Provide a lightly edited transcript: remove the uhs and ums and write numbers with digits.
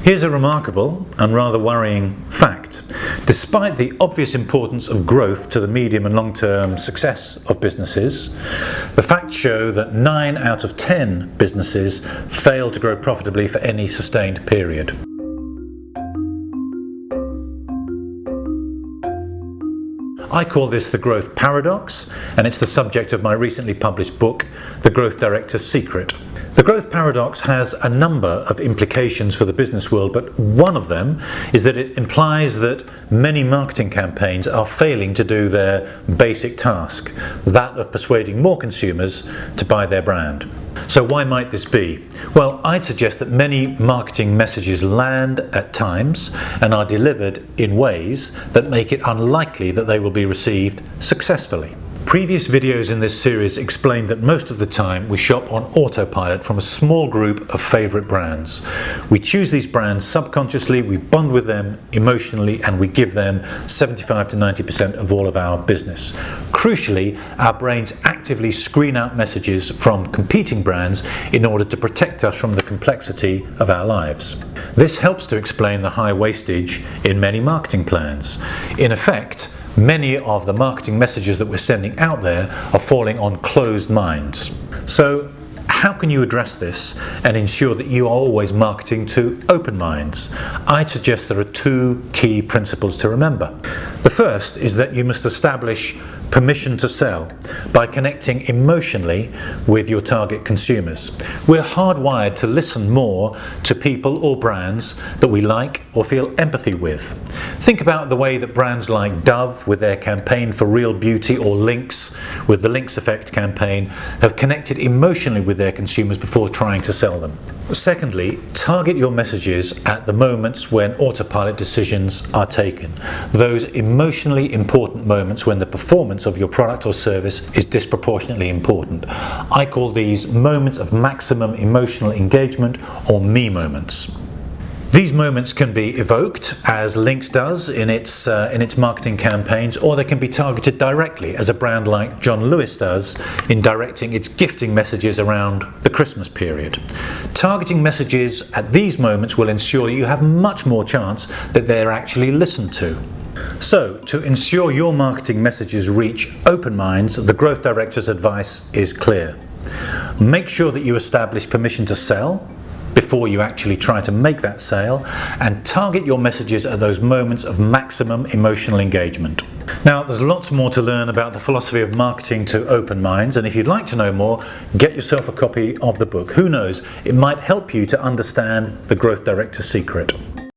Here's a remarkable and rather worrying fact. Despite the obvious importance of growth to the medium and long-term success of businesses, the facts show that 9 out of 10 businesses fail to grow profitably for any sustained period. I call this the growth paradox, and it's the subject of my recently published book, The Growth Director's Secret. The growth paradox has a number of implications for the business world, but one of them is that it implies that many marketing campaigns are failing to do their basic task, that of persuading more consumers to buy their brand. So why might this be? Well, I'd suggest that many marketing messages land at times and are delivered in ways that make it unlikely that they will be received successfully. Previous videos in this series explained that most of the time we shop on autopilot from a small group of favourite brands. We choose these brands subconsciously, we bond with them emotionally, and we give them 75 to 90% of all of our business. Crucially, our brains actively screen out messages from competing brands in order to protect us from the complexity of our lives. This helps to explain the high wastage in many marketing plans. In effect, many of the marketing messages that we're sending out there are falling on closed minds. So how can you address this and ensure that you are always marketing to open minds? I'd suggest there are 2 key principles to remember. The first is that you must establish permission to sell by connecting emotionally with your target consumers. We're hardwired to listen more to people or brands that we like or feel empathy with. Think about the way that brands like Dove with their campaign for real beauty, or Lynx with the Lynx Effect campaign, have connected emotionally with their consumers before trying to sell them. Secondly, target your messages at the moments when autopilot decisions are taken, those emotionally important moments when the performance of your product or service is disproportionately important. I call these moments of maximum emotional engagement, or me moments. These moments can be evoked, as Lynx does in its marketing campaigns, or they can be targeted directly, as a brand like John Lewis does in directing its gifting messages around the Christmas period. Targeting messages at these moments will ensure you have much more chance that they're actually listened to. So, to ensure your marketing messages reach open minds, the Growth Director's advice is clear. Make sure that you establish permission to sell before you actually try to make that sale, and target your messages at those moments of maximum emotional engagement. Now, there's lots more to learn about the philosophy of marketing to open minds, and if you'd like to know more, get yourself a copy of the book. Who knows, it might help you to understand the Growth Director's Secret.